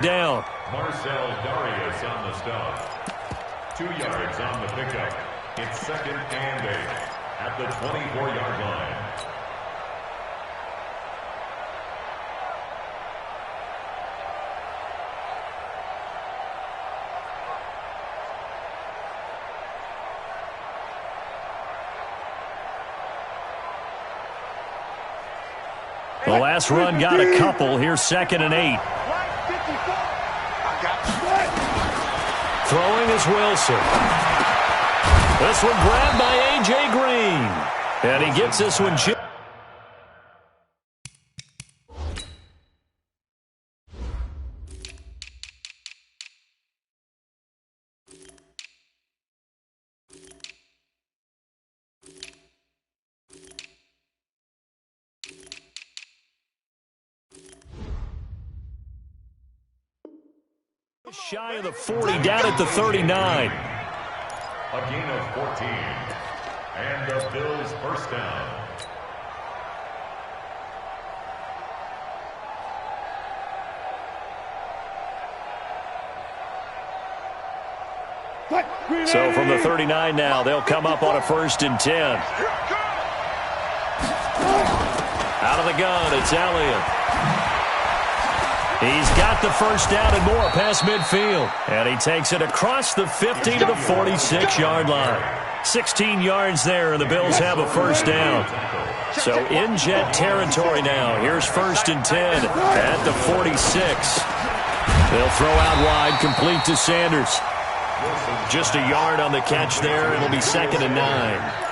Down. Marcel Darius on the stop. 2 yards on the pickup. It's 2nd and 8 at the 24-yard line. The last run got a couple. Here's 2nd and 8. Throwing is Wilson. This one grabbed by A.J. Green. And he gets this one. Shy of the 40, down at the 39. A gain of 14. And the Bills first down. So from the 39 now, they'll come up on a 1st and 10. Out of the gun, it's Elliott. He's got the first down and more past midfield. And he takes it across the 50 to the 46-yard line. 16 yards there, and the Bills have a first down. So in Jet territory now. Here's 1st and 10 at the 46. They'll throw out wide, complete to Sanders. Just a yard on the catch there. It'll be 2nd and 9.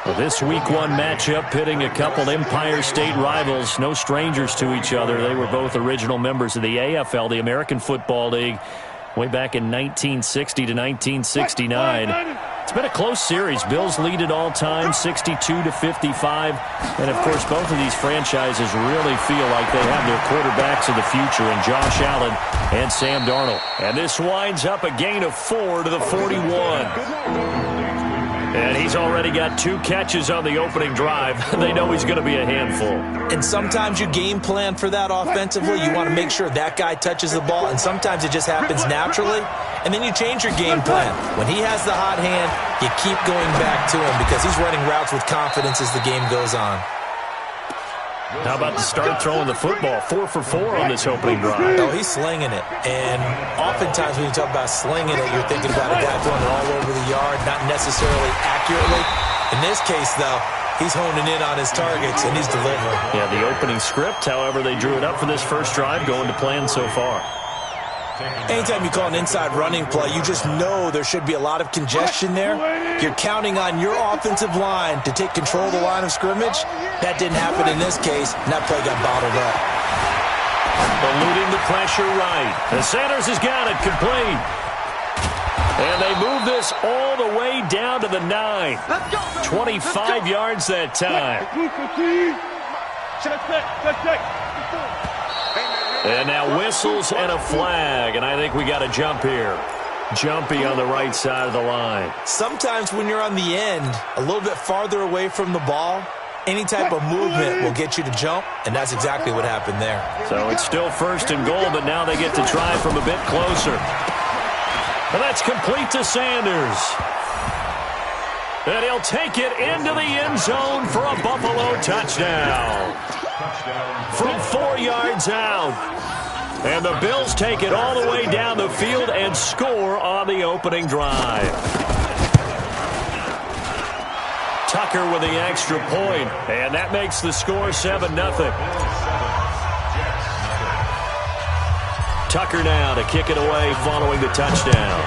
Well, this Week 1 matchup pitting a couple Empire State rivals, no strangers to each other. They were both original members of the AFL, the American Football League, way back in 1960 to 1969. It's been a close series. Bills lead it all time, 62 to 55. And, of course, both of these franchises really feel like they have their quarterbacks of the future in Josh Allen and Sam Darnold. And this winds up a gain of 4 to the 41. And he's already got 2 catches on the opening drive. They know he's going to be a handful. And sometimes you game plan for that offensively. You want to make sure that guy touches the ball, and sometimes it just happens naturally. And then you change your game plan. When he has the hot hand, you keep going back to him because he's running routes with confidence as the game goes on. How about the start throwing the football? 4 for 4 on this opening drive. Oh, he's slinging it. And oftentimes when you talk about slinging it, you're thinking about a guy throwing it all over the yard, not necessarily accurately. In this case, though, he's honing in on his targets, and he's delivering. Yeah, the opening script, however, they drew it up for this first drive, going to plan so far. Anytime you call an inside running play, you just know there should be a lot of congestion there. You're counting on your offensive line to take control of the line of scrimmage. That didn't happen in this case, and that play got bottled up. Eluding the pressure right. And Sanders has got it complete. And they move this all the way down to the 9. 25 yards that time. And now whistles and a flag, and I think we got a jump here. Jumpy on the right side of the line. Sometimes when you're on the end, a little bit farther away from the ball, any type of movement will get you to jump, and that's exactly what happened there. So it's still 1st and goal, but now they get to try from a bit closer. And that's complete to Sanders. And he'll take it into the end zone for a Buffalo touchdown. From 4 yards out. And the Bills take it all the way down the field and score on the opening drive. Tucker with the extra point, and that makes the score 7-0. Tucker now to kick it away following the touchdown.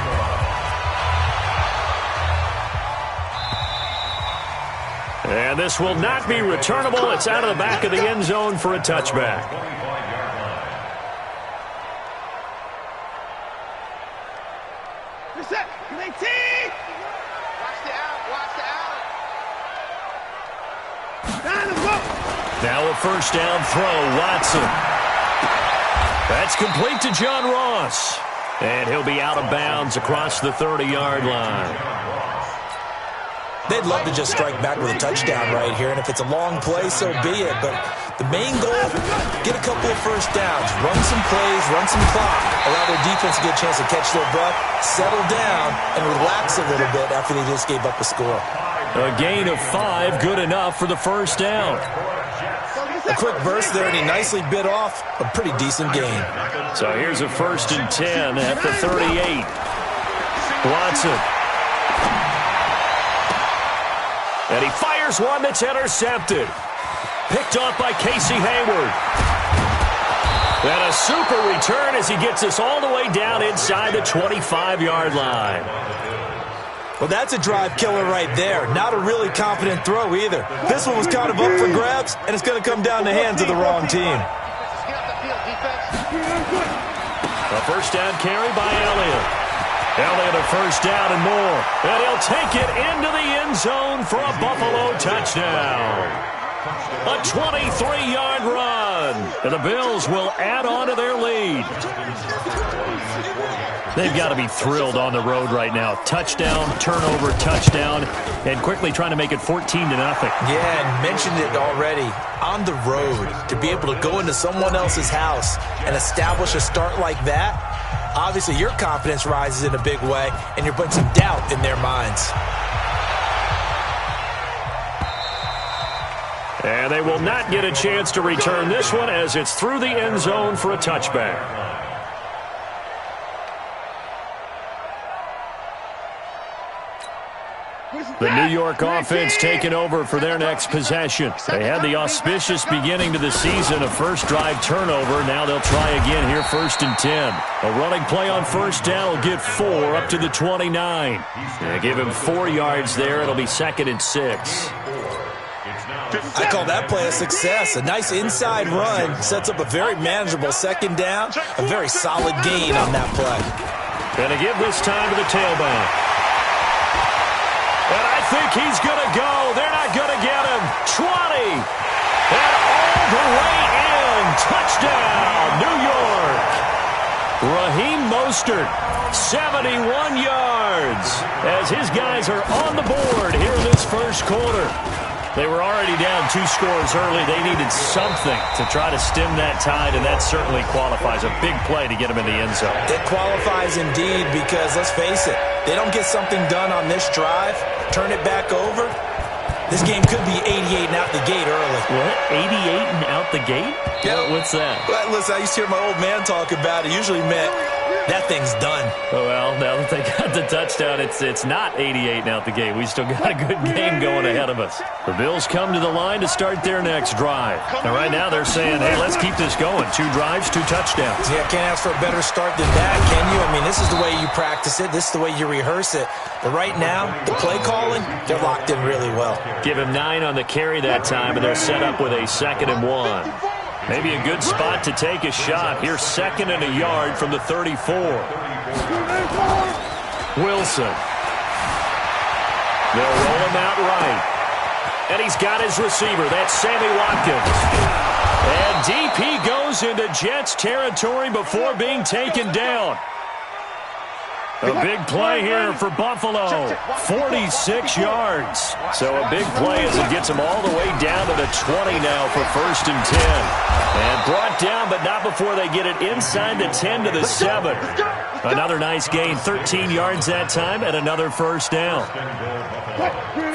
And this will not be returnable. It's out of the back of the end zone for a touchback. Now a first down throw, Watson. That's complete to John Ross. And he'll be out of bounds across the 30-yard line. They'd love to just strike back with a touchdown right here, and if it's a long play, so be it. But the main goal, get a couple of first downs, run some plays, run some clock, allow their defense to get a chance to catch their breath, settle down, and relax a little bit after they just gave up a score. A gain of 5, good enough for the first down. A quick burst there, and he nicely bit off a pretty decent gain. So here's a 1st and 10 at the 38. Watson. And he fires one that's intercepted. Picked off by Casey Hayward. And a super return as he gets us all the way down inside the 25-yard line. Well, that's a drive killer right there. Not a really confident throw either. This one was kind of up for grabs, and it's going to come down in the hands of the wrong team. A first down carry by Elliott. Elliott a first down and more. And he'll take it into the end zone for a Buffalo touchdown. A 23-yard run. And the Bills will add on to their lead. They've got to be thrilled on the road right now. Touchdown, turnover, touchdown, and quickly trying to make it 14-0. Yeah, and mentioned it already. On the road, to be able to go into someone else's house and establish a start like that, obviously your confidence rises in a big way, and you're putting some doubt in their minds. And they will not get a chance to return this one as it's through the end zone for a touchback. The New York offense taking over for their next possession. They had the auspicious beginning to the season, a first drive turnover. Now they'll try again here, 1st and 10. A running play on first down will get 4 up to the 29. They give him 4 yards there. It'll be 2nd and 6. I call that play a success. A nice inside run sets up a very manageable 2nd down. A very solid gain on that play. Going to give this time to the tailback. And I think he's going to go. They're not going to get him. 20. And all the way in. Touchdown, New York. Raheem Mostert, 71 yards. As his guys are on the board here in this first quarter. They were already down 2 scores early. They needed something to try to stem that tide, and that certainly qualifies. A big play to get them in the end zone. It qualifies indeed because, let's face it, they don't get something done on this drive, turn it back over, this game could be 88 and out the gate early. What? 88 and out the gate? Yeah. What's that? Well, listen, I used to hear my old man talk about it. Usually meant that thing's done. Oh, well, now that they got the touchdown, it's not 88 and out the gate. We still got a good game going ahead of us. The Bills come to the line to start their next drive. And right now they're saying, hey, let's keep this going. 2 drives, 2 touchdowns. Yeah, can't ask for a better start than that, can you? I mean, this is the way you practice it. This is the way you rehearse it. But right now, the play calling, they're locked in really well. Give him 9 on the carry that time, and they're set up with a 2nd and 1. Maybe a good spot to take a shot. Here's 2nd and a yard from the 34. Wilson. They'll roll him out right. And he's got his receiver. That's Sammy Watkins. And DP goes into Jets territory before being taken down. A big play here for Buffalo. 46 yards. So a big play as it gets them all the way down to the 20 now for 1st and 10. And brought down, but not before they get it inside the 10 to the 7. Another nice gain, 13 yards that time, and another first down.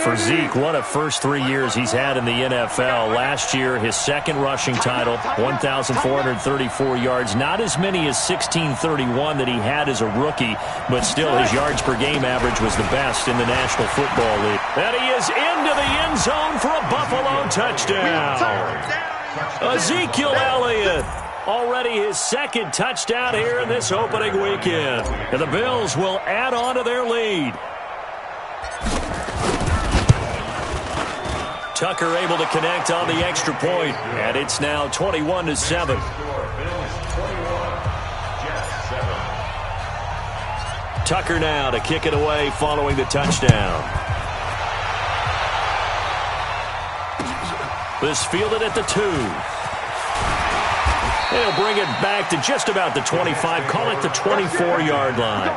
For Zeke, what a first 3 years he's had in the NFL. Last year, his 2nd rushing title, 1,434 yards. Not as many as 1,631 that he had as a rookie, but still his yards per game average was the best in the National Football League. And he is into the end zone for a Buffalo touchdown. Ezekiel Elliott, already his 2nd touchdown here in this opening weekend. And the Bills will add on to their lead. Tucker able to connect on the extra point, and it's now 21-7. Tucker now to kick it away following the touchdown. This fielded at the 2. They'll bring it back to just about the 25. Call it the 24-yard line.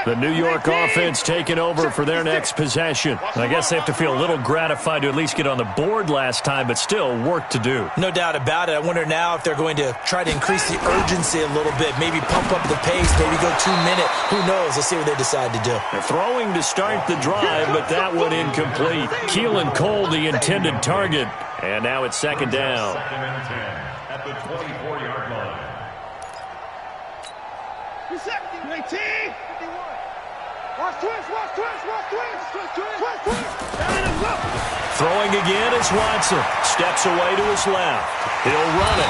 The New York offense taking over for their next possession. I guess they have to feel a little gratified to at least get on the board last time, but still work to do. No doubt about it. I wonder now if they're going to try to increase the urgency a little bit, maybe pump up the pace, maybe go 2 minute. Who knows? Let's see what they decide to do. They're throwing to start the drive, but that one incomplete. Keelan Cole, the intended target. And now it's second down. Second and 10 at the 24-yard line. Throwing again is Watson. Steps away to his left. He'll run it.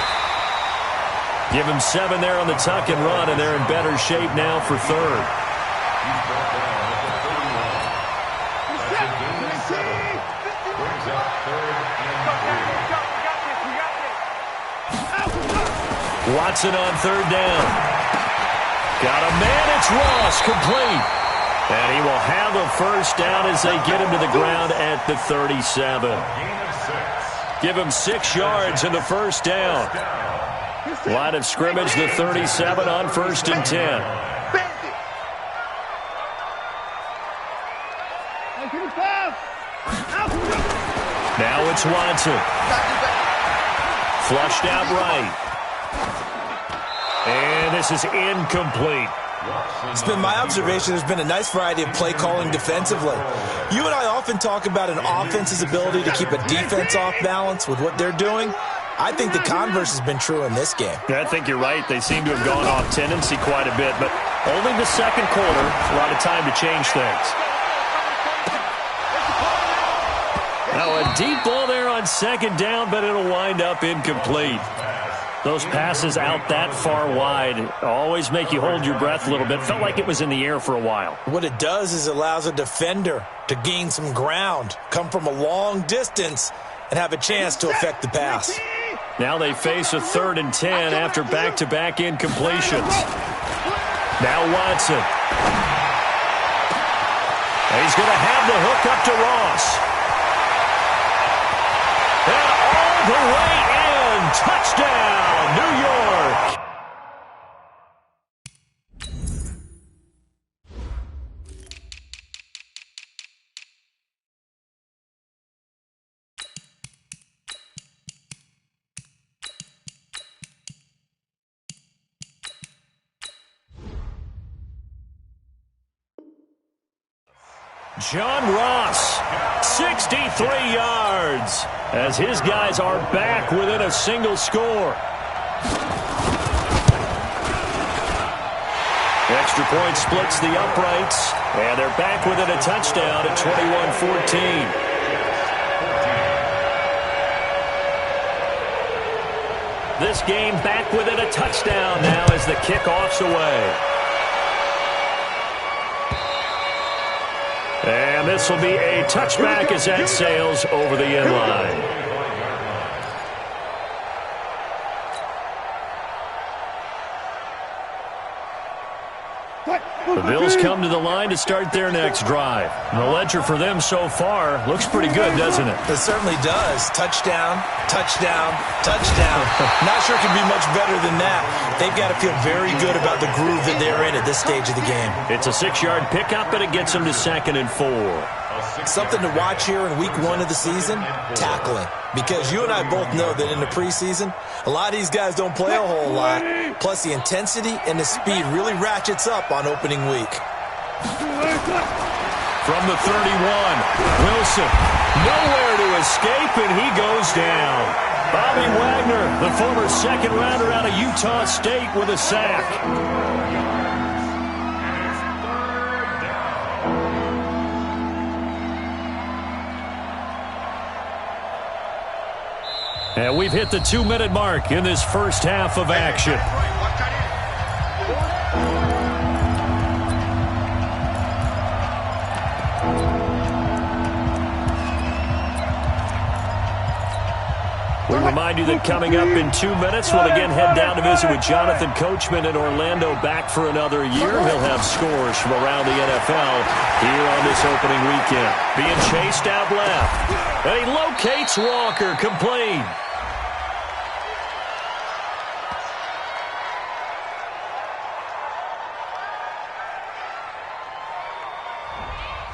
Give him 7 there on the tuck and run, and they're in better shape now for third. He's brought down at the 31. That's a gain of 7. Brings up third and 3. Watson on third down. Got a man. It's Ross, complete. And he will have a first down as they get him to the ground at the 37. Gain of 6. Give him 6 yards in the first down. Line of scrimmage, the 37 on first and 10. Now it's Watson. Flushed out right. And this is incomplete. It's been my observation there's been a nice variety of play calling defensively. You and I often talk about an offense's ability to keep a defense off balance with what they're doing. I think the converse has been true in this game. I think you're right. They seem to have gone off tendency quite a bit, but only the second quarter, a lot of time to change things. Now a deep ball there on second down, but it'll wind up incomplete. Those passes out that far wide always make you hold your breath a little bit. Felt like it was in the air for a while. What it does is allows a defender to gain some ground, come from a long distance, and have a chance to affect the pass. Now they face a 3rd and 10 after back-to-back incompletions. Now Watson. And he's going to have the hook up to Ross. And all the way in. Touchdown, New York. John Ross, 63 yards, as his guys are back within a single score. Extra point splits the uprights, and they're back within a touchdown at 21-14. This game back within a touchdown now as the kickoff's away. And this will be a touchback as that sails over the end line. The Bills come to the line to start their next drive. The ledger for them so far looks pretty good, doesn't it? It certainly does. Touchdown, touchdown, touchdown. Not sure it can be much better than that. They've got to feel very good about the groove that they're in at this stage of the game. It's a 6-yard pickup, but it gets them to 2nd and 4. Something to watch here in week 1 of the season, tackling. Because you and I both know that in the preseason, a lot of these guys don't play a whole lot. Plus, the intensity and the speed really ratchets up on opening week. From the 31, Wilson, nowhere to escape, and he goes down. Bobby Wagner, the former second-rounder out of Utah State, with a sack. And we've hit the 2-minute mark in this first half of action. We remind you that coming up in 2 minutes, we'll again head down to visit with Jonathan Coachman in Orlando, back for another year. He'll have scores from around the NFL here on this opening weekend. Being chased out left. And he locates Walker, complete.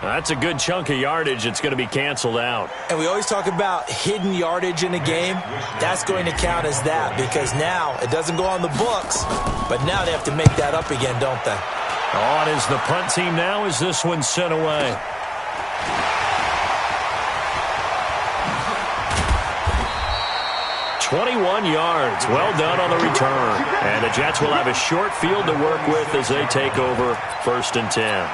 That's a good chunk of yardage. It's going to be canceled out. And we always talk about hidden yardage in a game. That's going to count as that because now it doesn't go on the books, but now they have to make that up again, don't they? On is the punt team now as this one's sent away. "21 yards. Well done on the return. And the Jets will have a short field to work with as they take over 1st and 10.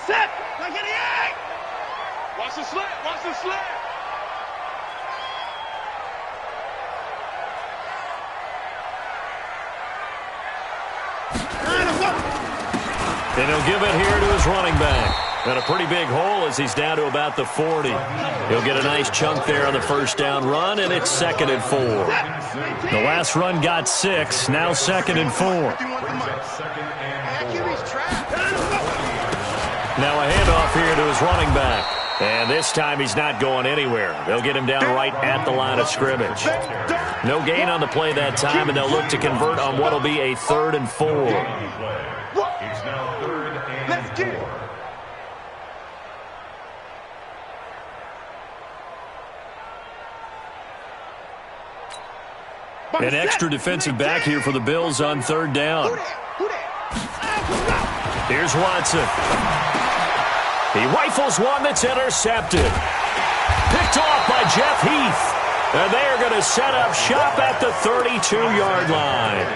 Set! 98! Watch the slant! Watch the slant! And he'll give it here to his running back. And a pretty big hole as he's down to about the 40. He'll get a nice chunk there on the first down run, and it's 2nd and 4. The last run got 6, now 2nd and 4. Now a handoff here to his running back. And this time he's not going anywhere. They'll get him down right at the line of scrimmage. No gain on the play that time, and they'll look to convert on what will be a 3rd and 4. It's now 3rd and 4. An extra defensive back here for the Bills on 3rd down. Here's Watson. He rifles one that's intercepted. Picked off by Jeff Heath. And they are going to set up shop at the 32-yard line.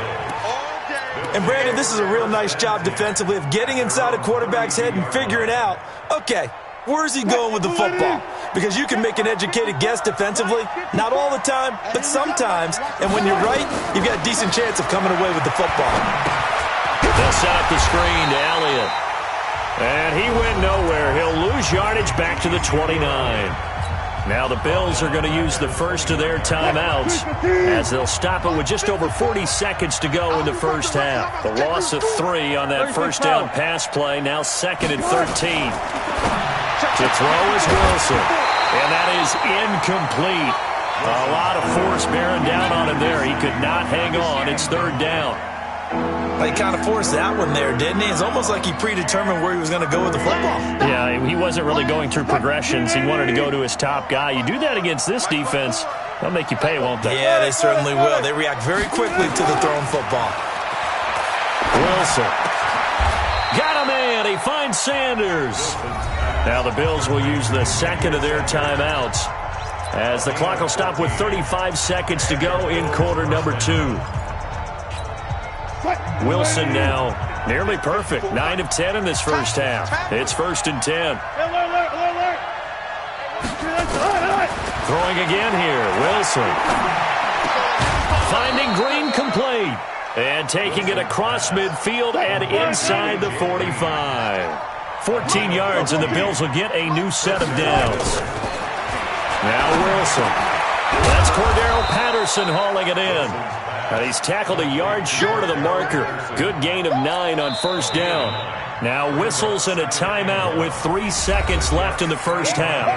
And, Brandon, this is a real nice job defensively of getting inside a quarterback's head and figuring out, okay, where's he going with the football? Because you can make an educated guess defensively. Not all the time, but sometimes. And when you're right, you've got a decent chance of coming away with the football. They'll set up the screen to Elliott. And he went nowhere. He'll lose yardage back to the 29. Now the Bills are going to use the first of their timeouts as they'll stop it with just over 40 seconds to go in the first half. The loss of 3 on that first down pass play. Now 2nd and 13. To throw is Wilson. And that is incomplete. A lot of force bearing down on him there. He could not hang on. It's 3rd down. Well, he kind of forced that one there, didn't he? It's almost like he predetermined where he was going to go with the football. Yeah, he wasn't really going through progressions. He wanted to go to his top guy. You do that against this defense, they'll make you pay, won't they? Yeah, they certainly will. They react very quickly to the thrown football. Wilson. Got him in. He finds Sanders. Now the Bills will use the second of their timeouts as the clock will stop with 35 seconds to go in quarter number 2. Wilson now nearly perfect. 9 of 10 in this first half. It's 1st and 10. Throwing again here. Wilson. Finding Green complete. And taking it across midfield and inside the 45. 14 yards, and the Bills will get a new set of downs. Now Wilson. That's Cordero Patterson hauling it in. And he's tackled a yard short of the marker. Good gain of 9 on first down. Now whistles and a timeout with 3 seconds left in the first half.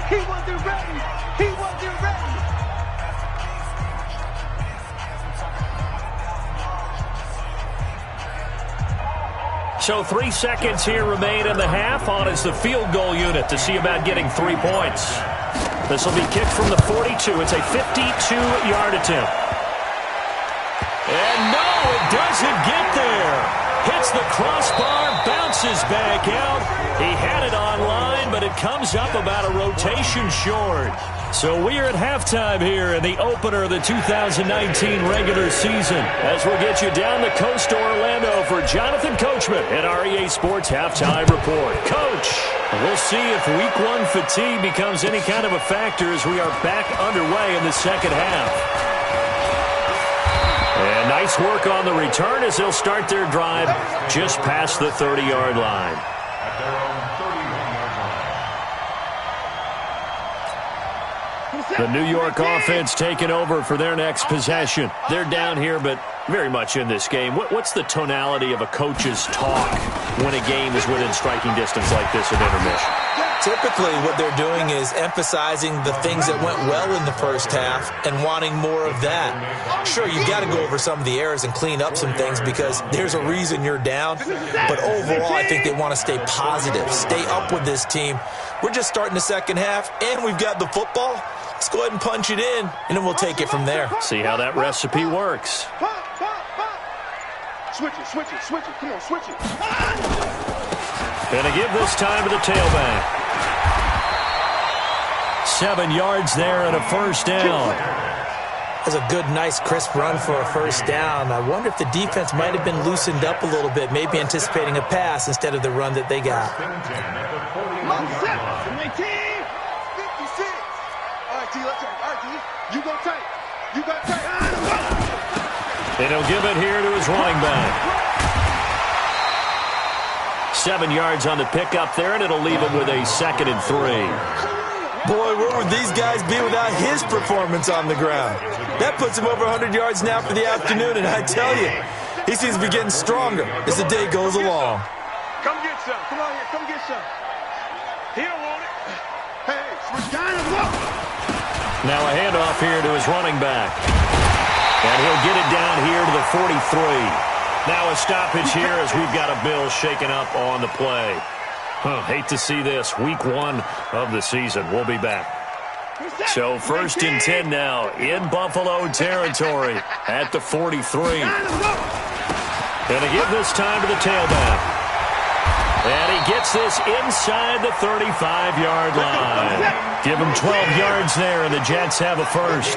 He wasn't ready. He wasn't ready. So 3 seconds here remain in the half. On is the field goal unit to see about getting 3 points. This will be kicked from the 42. It's a 52-yard attempt. And no, it doesn't get there. Hits the crossbar, bounces back out. He had it online, but it comes up about a rotation short. So we are at halftime here in the opener of the 2019 regular season, as we'll get you down the coast to Orlando for Jonathan Coachman at our EA Sports Halftime Report. Coach, we'll see if Week 1 fatigue becomes any kind of a factor as we are back underway in the second half. And nice work on the return as they'll start their drive just past the 30-yard line. At their own 31-yard line. The New York offense taking over for their next possession. They're down here, but very much in this game. What's the tonality of a coach's talk when a game is within striking distance like this at intermission? Typically, what they're doing is emphasizing the things that went well in the first half and wanting more of that. Sure, you got to go over some of the errors and clean up some things because there's a reason you're down. But overall, I think they want to stay positive, stay up with this team. We're just starting the second half, and we've got the football. Let's go ahead and punch it in, and then we'll take it from there. See how that recipe works. Switch it, switch it, switch it. Come on, switch it. Gonna give this time to the tailback. 7 yards there and a first down. That's a good, nice, crisp run for a first down. I wonder if the defense might have been loosened up a little bit, maybe anticipating a pass instead of the run that they got. You go tight. You got tight. And he'll give it here to his running back. 7 yards on the pickup there, and it'll leave him with a 2nd and 3. Boy, where would these guys be without his performance on the ground? That puts him over 100 yards now for the afternoon, and I tell you, he seems to be getting stronger as the day goes along. Come get some. Come on here. Come get some. He don't want it. Hey, switch down and look. Now a handoff here to his running back. And he'll get it down here to the 43. Now a stoppage here as we've got a Bill shaken up on the play. Hate to see this. Week 1 of the season. We'll be back. So 1st and 10 now in Buffalo territory at the 43. Gonna give this time to the tailback. And he gets this inside the 35-yard line. Give him 12 yards there, and the Jets have a first.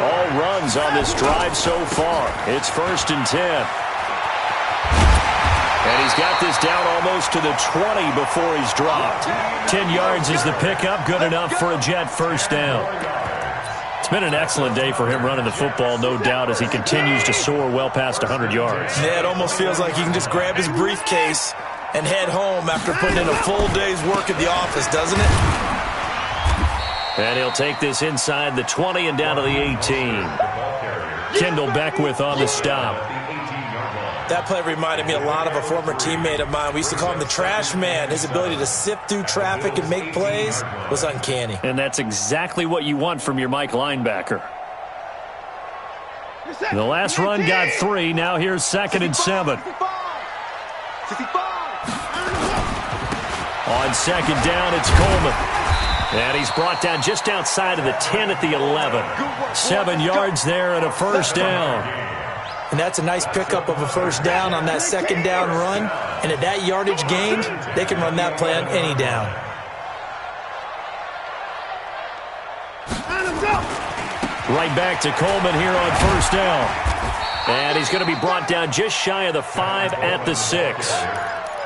All runs on this drive so far. It's 1st and 10. And he's got this down almost to the 20 before he's dropped. 10 yards is the pickup, good enough for a Jet first down. It's been an excellent day for him running the football, no doubt, as he continues to soar well past 100 yards. Yeah, it almost feels like he can just grab his briefcase and head home after putting in a full day's work at the office, doesn't it? And he'll take this inside the 20 and down to the 18. Kendall Beckwith on the stop. That play reminded me a lot of a former teammate of mine. We used to call him the trash man. His ability to sift through traffic and make plays was uncanny. And that's exactly what you want from your Mike linebacker. The last run got 3. Now here's 2nd and 7. On 2nd down, it's Coleman. And he's brought down just outside of the 10 at the 11. 7 yards there and a first down. And that's a nice pickup of a first down on that 2nd down run. And at that yardage gained, they can run that play on any down. Right back to Coleman here on first down. And he's going to be brought down just shy of the 5 at the 6.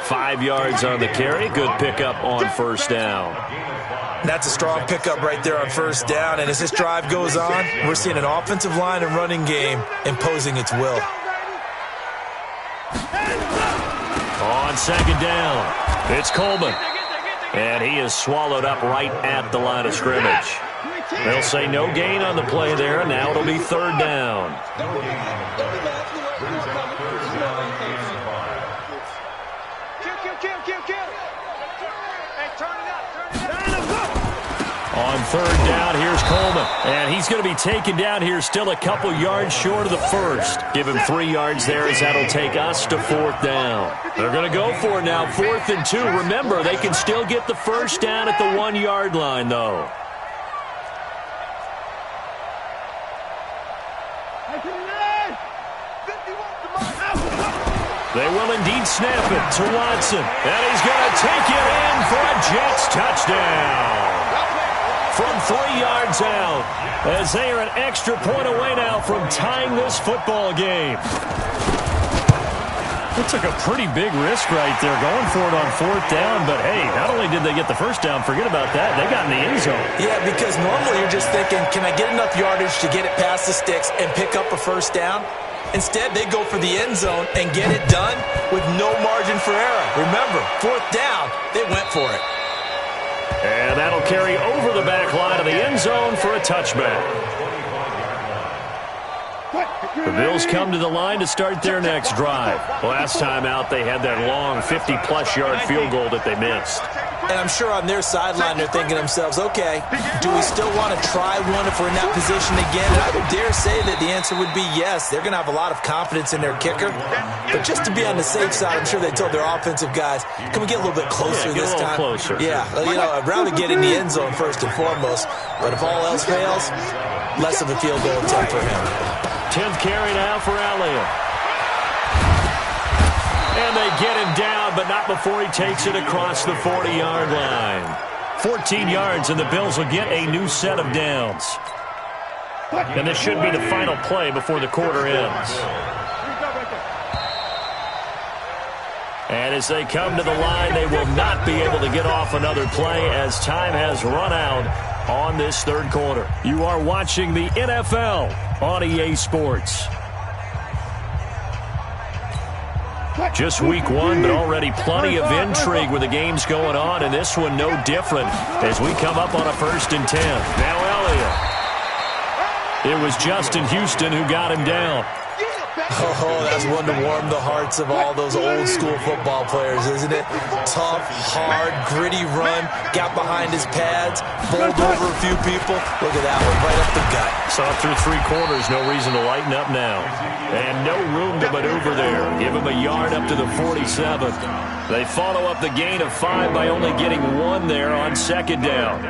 5 yards on the carry. Good pickup on first down. That's a strong pickup right there on first down. And as this drive goes on, we're seeing an offensive line and running game imposing its will. On 2nd down, it's Coleman. And he is swallowed up right at the line of scrimmage. They'll say no gain on the play there. Now it'll be 3rd down. On 3rd down, here's Coleman. And he's going to be taken down here still a couple yards short of the first. Give him 3 yards there as that'll take us to 4th down. They're going to go for it now, 4th and 2. Remember, they can still get the first down at the 1-yard line, though. They will indeed snap it to Watson. And he's going to take it in for a Jets touchdown. From 3 yards out, as they are an extra point away now from tying this football game. It took a pretty big risk right there going for it on 4th down, but hey, not only did they get the first down, forget about that, they got in the end zone. Yeah, because normally you're just thinking, can I get enough yardage to get it past the sticks and pick up a first down? Instead, they go for the end zone and get it done with no margin for error. Remember, 4th down, they went for it. And that'll carry over the back line of the end zone for a touchback. The Bills come to the line to start their next drive. Last time out, they had that long 50-plus yard field goal that they missed. And I'm sure on their sideline they're thinking to themselves, okay, do we still want to try one if we're in that position again? And I would dare say that the answer would be yes. They're going to have a lot of confidence in their kicker. But just to be on the safe side, I'm sure they told their offensive guys, can we get a little bit closer this time? Closer. Yeah, I'd rather get in the end zone first and foremost. But if all else fails, less of a field goal attempt for him. 10th carry now for Elliott. And they get him down, but not before he takes it across the 40-yard line. 14 yards, and the Bills will get a new set of downs. And this should be the final play before the quarter ends. And as they come to the line, they will not be able to get off another play as time has run out on this third quarter. You are watching the NFL on EA Sports. Just week one, but already plenty of intrigue with the games going on, and this one no different as we come up on a 1st and 10. Now Elliott. It was Justin Houston who got him down. Oh, that's one to warm the hearts of all those old-school football players, isn't it? Tough, hard, gritty run, got behind his pads, bowled over a few people. Look at that one, right up the gut. Saw through 3 quarters, no reason to lighten up now. And no room to maneuver there. Give him a yard up to the 47. They follow up the gain of 5 by only getting 1 there on 2nd down.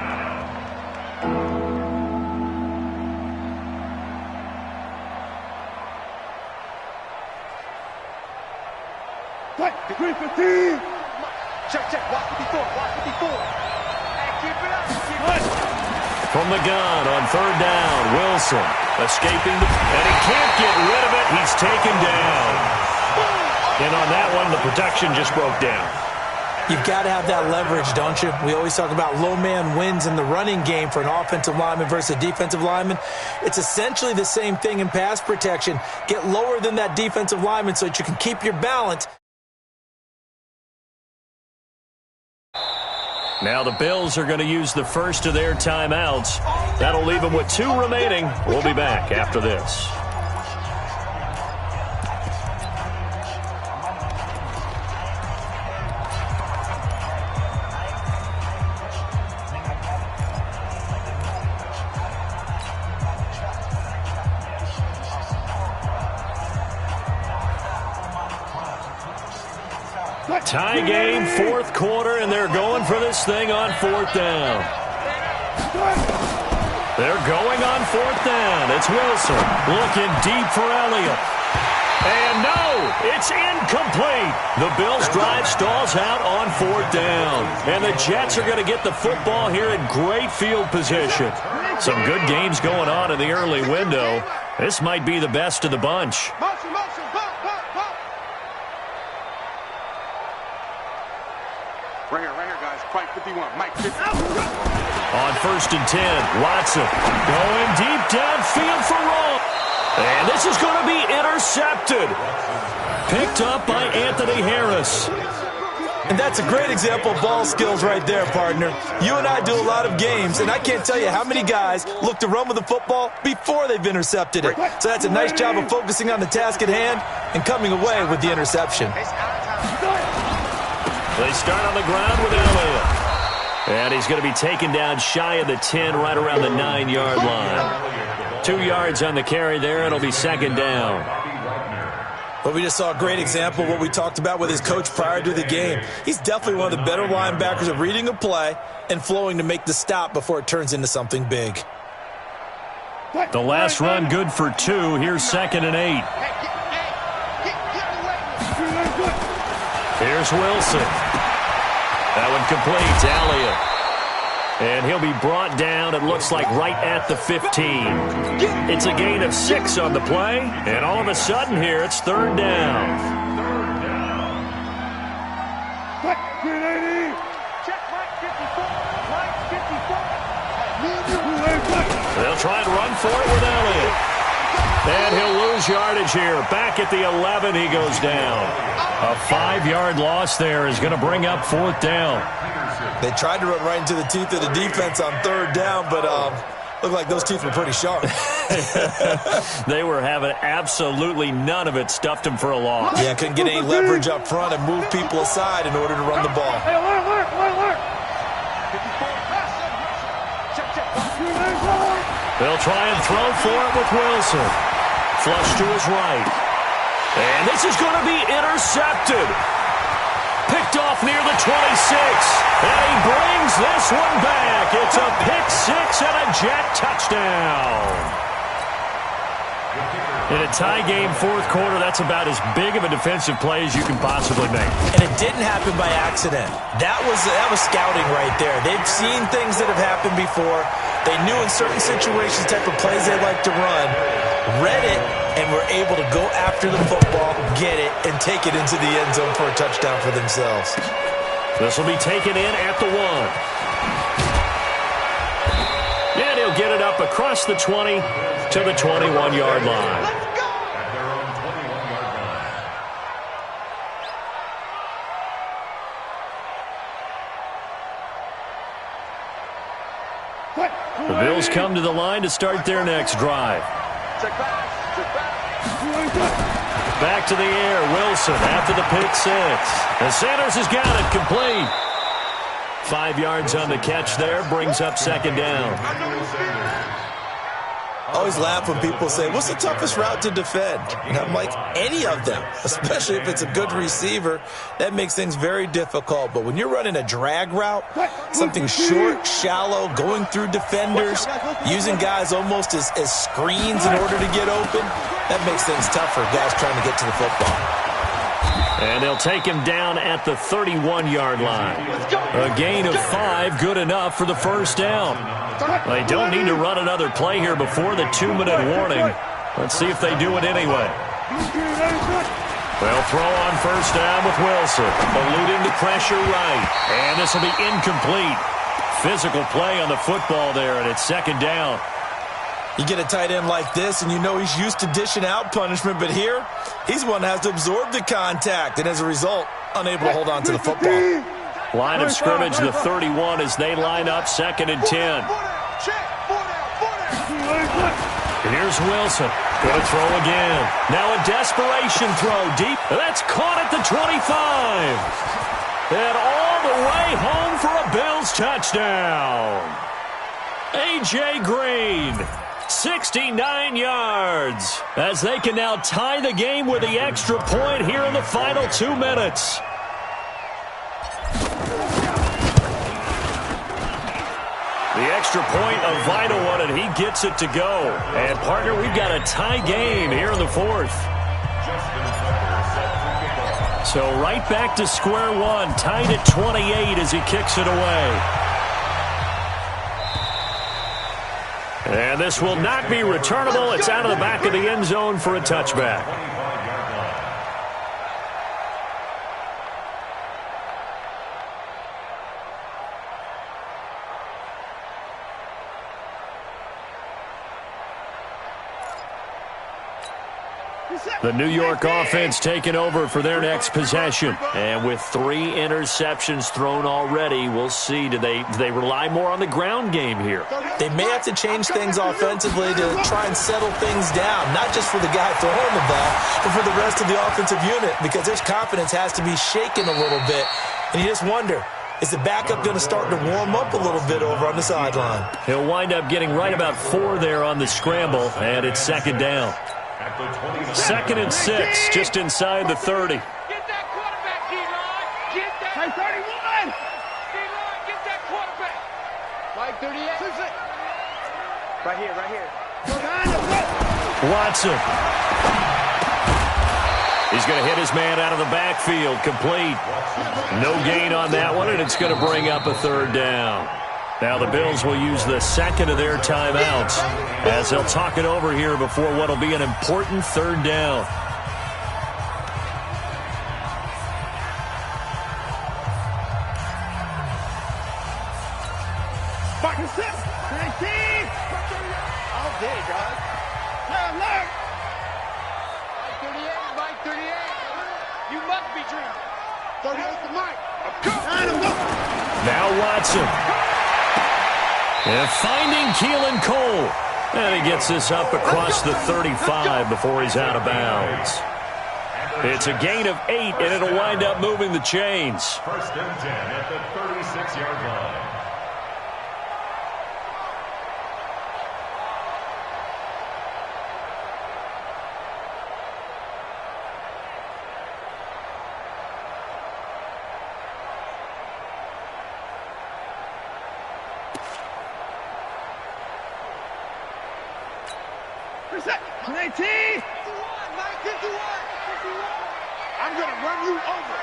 Check. Watch 54. From the gun on 3rd down, Wilson escaping, and he can't get rid of it. He's taken down. And on that one, the protection just broke down. You've got to have that leverage, don't you? We always talk about low man wins in the running game for an offensive lineman versus a defensive lineman. It's essentially the same thing in pass protection. Get lower than that defensive lineman so that you can keep your balance. Now the Bills are going to use the first of their timeouts. That'll leave them with 2 remaining. We'll be back after this. Tie game, 4th quarter, and they're going for this thing on 4th down. They're going on 4th down. It's Wilson looking deep for Elliott. And no, it's incomplete. The Bills drive stalls out on 4th down. And the Jets are going to get the football here in great field position. Some good games going on in the early window. This might be the best of the bunch. Right here, guys. Fight 51. Mike 50. On 1st and 10, Watson going deep downfield for Rowe. And this is going to be intercepted. Picked up by Anthony Harris. And that's a great example of ball skills right there, partner. You and I do a lot of games, and I can't tell you how many guys look to run with the football before they've intercepted it. So that's a nice job of focusing on the task at hand and coming away with the interception. They start on the ground with Elliott. And he's going to be taken down shy of the 10, right around the 9-yard line. 2 yards on the carry there. It'll be 2nd down. But we just saw a great example of what we talked about with his coach prior to the game. He's definitely one of the better linebackers at reading a play and flowing to make the stop before it turns into something big. The last run good for 2. Here's 2nd and 8. Here's Wilson. That one completes. Elliott. And he'll be brought down, it looks like, right at the 15. It's a gain of 6 on the play. And all of a sudden here, it's 3rd down. They'll try and run for it with Elliott. And he'll lose yardage here. Back at the 11, he goes down. A 5-yard loss there is going to bring up 4th down. They tried to run right into the teeth of the defense on 3rd down, but looked like those teeth were pretty sharp. They were having absolutely none of it. Stuffed him for a loss. Yeah, couldn't get any leverage up front and move people aside in order to run the ball. They'll try and throw for it with Wilson. Flush to his right. And this is going to be intercepted. Picked off near the 26. And he brings this one back. It's a pick six and a Jet touchdown. In a tie game, fourth quarter, that's about as big of a defensive play as you can possibly make. And it didn't happen by accident. That was scouting right there. They've seen things that have happened before. They knew in certain situations the type of plays they like to run, read it, and were able to go after the football, get it, and take it into the end zone for a touchdown for themselves. This will be taken in at the 1. And he'll get it up across the 20 to the 21-yard line. At their own 21-yard line. The Bills come to the line to start their next drive. Back to the air, Wilson after the pick six. And Sanders has got it complete. 5 yards on the catch there, brings up second down. I always laugh when people say, what's the toughest route to defend? And I'm like, any of them, especially if it's a good receiver. That makes things very difficult. But when you're running a drag route, something short, shallow, going through defenders, using guys almost as screens in order to get open, that makes things tough for guys trying to get to the football. And they'll take him down at the 31-yard line. A gain of 5, good enough for the first down. They don't need to run another play here before the 2-minute warning. Let's see if they do it anyway. They'll throw on first down with Wilson, eluding the pressure right. And this will be incomplete. Physical play on the football there, and it's second down. You get a tight end like this, and you know he's used to dishing out punishment, but here, he's one that has to absorb the contact, and as a result, unable to hold on to the football. Line of scrimmage, the 31, as they line up second and 10. And here's Wilson. Going to throw again. Now a desperation throw deep. That's caught at the 25. And all the way home for a Bills touchdown. A.J. Green. 69 yards, as they can now tie the game with the extra point here in the final 2 minutes. The extra point, a vital one, and he gets it to go. And, partner, we've got a tie game here in the fourth. So right back to square one, tied at 28 as he kicks it away. And this will not be returnable. It's out of the back of the end zone for a touchback. The New York offense taking over for their next possession. And with 3 interceptions thrown already, we'll see. Do they rely more on the ground game here? They may have to change things offensively to try and settle things down, not just for the guy throwing the ball, but for the rest of the offensive unit, because their confidence has to be shaken a little bit. And you just wonder, is the backup going to start to warm up a little bit over on the sideline? He'll wind up getting right about 4 there on the scramble, and it's second down. Second and 6, just inside the 30. Get that quarterback, D-Line. Get that. Hey, 31. D-Line, get that quarterback. Like 38. Right here, right here. Watson. He's going to hit his man out of the backfield, complete. No gain on that one, and it's going to bring up a third down. Now the Bills will use the second of their timeouts as they'll talk it over here before what will be an important third down. All day, dog. Mike 38, Mike 38. You must be dreaming. 38 to Mike. Now Watson. And finding Keelan Cole. And he gets this up across the 35 before he's out of bounds. It's a gain of 8, and it'll wind up moving the chains. First and 10 at the 36-yard line. I'm going to run you over.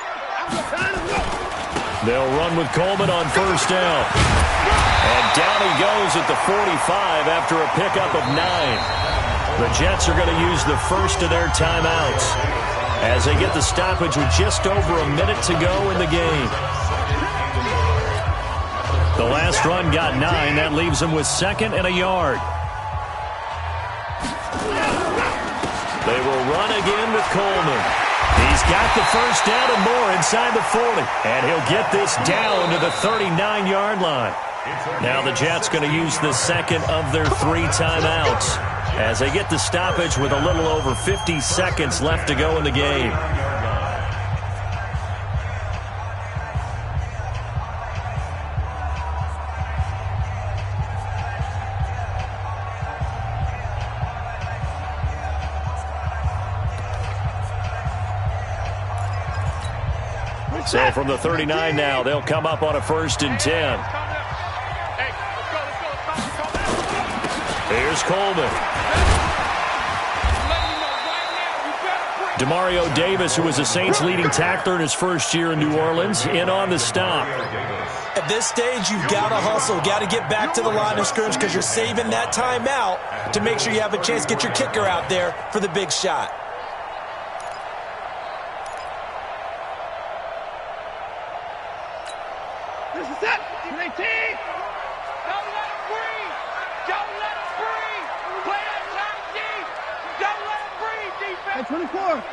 They'll run with Coleman on first down. And down he goes at the 45 after a pickup of 9. The Jets are going to use the first of their timeouts as they get the stoppage with just over a minute to go in the game. The last run got 9. That leaves them with 2nd and a yard. They will run again with Coleman. He's got the first down and more inside the 40. And he'll get this down to the 39-yard line. Now the Jets going to use the second of their 3 timeouts as they get the stoppage with a little over 50 seconds left to go in the game. So from the 39 now, they'll come up on a 1st and 10. Here's Coleman. Demario Davis, who was the Saints' leading tackler in his first year in New Orleans, in on the stop. At this stage, you've got to hustle, got to get back to the line of scrimmage because you're saving that timeout to make sure you have a chance to get your kicker out there for the big shot. This is it. 18. Don't let him breathe. Don't let him breathe. Play that time deep. Don't let him breathe, defense. 24.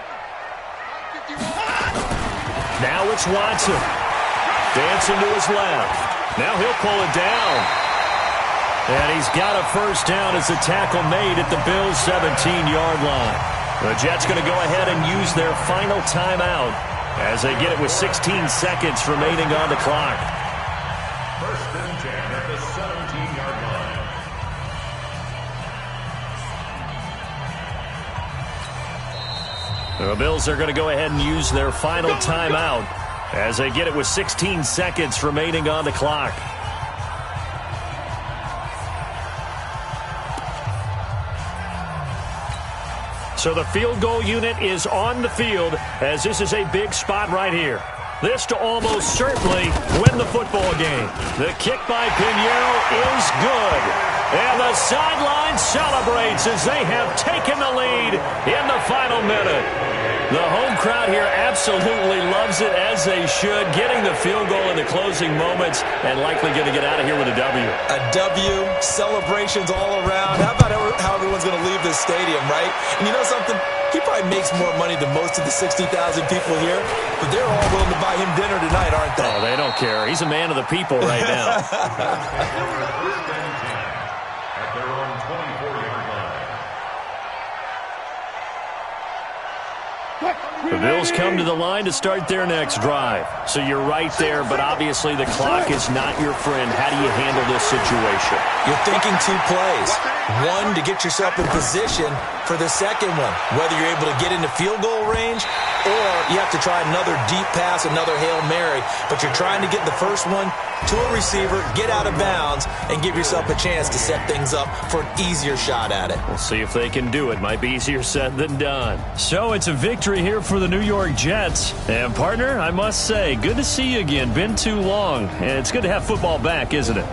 Now it's Watson. Dancing to his left. Now he'll pull it down. And he's got a first down as the tackle made at the Bills' 17-yard line. The Jets going to go ahead and use their final timeout as they get it with 16 seconds remaining on the clock. 1st and 10 at the 17-yard line. The Bills are going to go ahead and use their final timeout as they get it with 16 seconds remaining on the clock. So the field goal unit is on the field as this is a big spot right here. This to almost certainly win the football game. The kick by Pinheiro is good. And the sideline celebrates as they have taken the lead in the final minute. The home crowd here absolutely loves it, as they should, getting the field goal in the closing moments and likely going to get out of here with a W. A W, celebrations all around. How about how everyone's going to leave this stadium, right? And you know something? He probably makes more money than most of the 60,000 people here, but they're all willing to buy him dinner tonight, aren't they? Oh, they don't care. He's a man of the people right now. At their own 24-yard line. The Bills come to the line to start their next drive. So you're right there, but obviously the clock is not your friend. How do you handle this situation? You're thinking 2 plays. One, to get yourself in position for the second one, whether you're able to get into field goal range or you have to try another deep pass, another Hail Mary, but you're trying to get the first one to a receiver, get out of bounds, and give yourself a chance to set things up for an easier shot at it. We'll see if they can do it. Might be easier said than done. So it's a victory here for the New York Jets. And, partner, I must say, good to see you again. Been too long. And it's good to have football back, isn't it?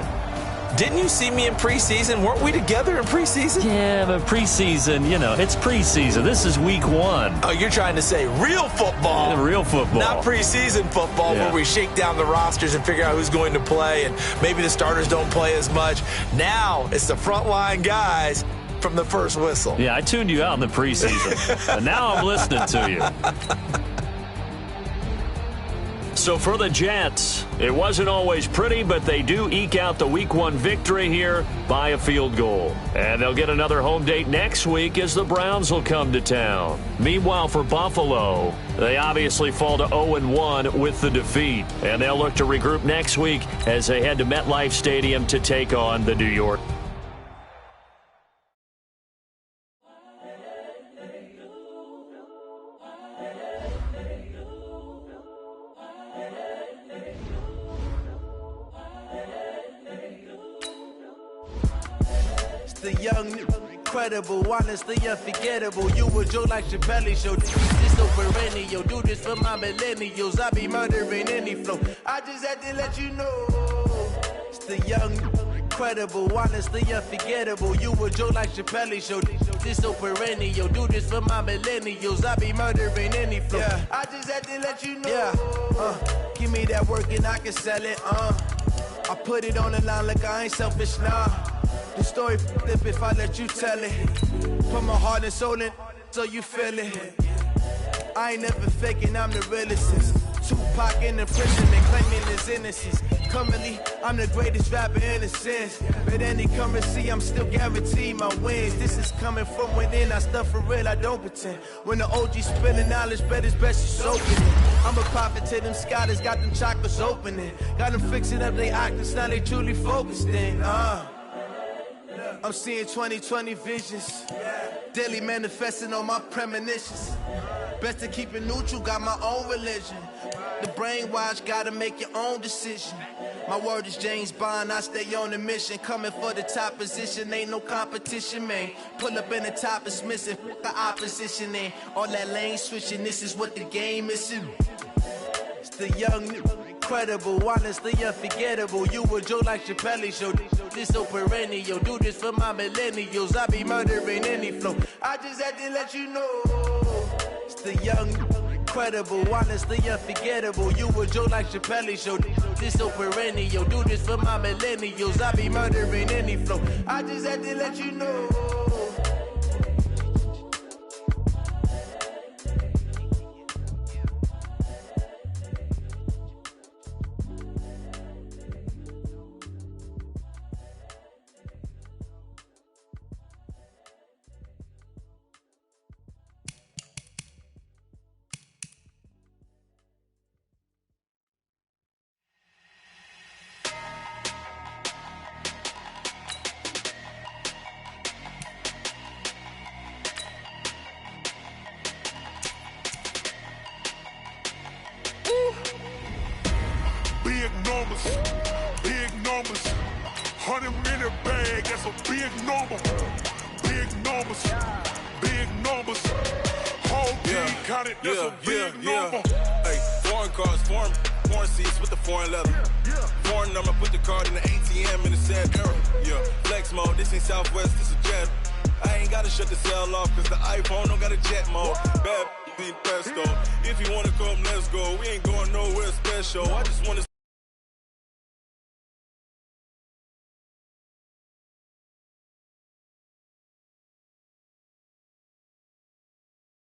Didn't you see me in preseason? Weren't we together in preseason? Yeah, but preseason, you know, it's preseason. This is week 1. Oh, you're trying to say real football. Yeah, real football. Not preseason football, where we shake down the rosters and figure out who's going to play, and maybe the starters don't play as much. Now it's the frontline guys from the first whistle. Yeah, I tuned you out in the preseason. And now I'm listening to you. So for the Jets, it wasn't always pretty, but they do eke out the Week 1 victory here by a field goal. And they'll get another home date next week as the Browns will come to town. Meanwhile, for Buffalo, they obviously fall to 0-1 with the defeat. And they'll look to regroup next week as they head to MetLife Stadium to take on the New York. The young incredible, honestly unforgettable. You a joke like Chappelle Show. This so perennial. Do this for my millennials. I be murdering any flow. I just had to let you know. It's the young, incredible, honestly unforgettable. You a joke like Chappelle Show. This so perennial. Do this for my millennials. I be murdering any flow. Yeah. I just had to let you know. Yeah. Give me that work and I can sell it. I put it on the line like I ain't selfish, nah. The story flip if I let you tell it. Put my heart and soul in so you feel it. I ain't never faking, I'm the realest. Tupac in the prison and claiming his innocence. Currently, I'm the greatest rapper in a sense. But any currency, I'm still guaranteed my wins. This is coming from within, I stuff for real, I don't pretend. When the OG spilling knowledge, bet it's best you soak in it. I'm a prophet to them scholars, got them chakras opening. Got them fixing up they octaves, now they truly focused in. I'm seeing 2020 visions. Daily manifesting on my premonitions. Best to keep it neutral, got my own religion. The brainwash, gotta make your own decision. My word is James Bond, I stay on the mission. Coming for the top position, ain't no competition, man. Pull up in the top, it's missing, the opposition, ain't all that lane switching, this is what the game is. It's the young, incredible, honestly unforgettable. You a joke like Chappelle Show. This so perennial. Do this for my millennials. I be murdering any flow. I just had to let you know. It's the young, incredible, honestly unforgettable. You a joke like Chappelle Show. This so perennial. Do this for my millennials. I be murdering any flow. I just had to let you know. Big numbers, 100 minute bag, that's a big number. Big numbers, whole team counted, that's a big number. Hey, foreign cars, foreign seats with the foreign leather. Foreign number, put the card in the ATM in the sad era. Yeah, flex mode, this ain't Southwest, this is Jet. I ain't gotta shut the cell off, cause the iPhone don't got a jet mode. Bad, pesto. If you wanna come, let's go. We ain't going nowhere special. I just wanna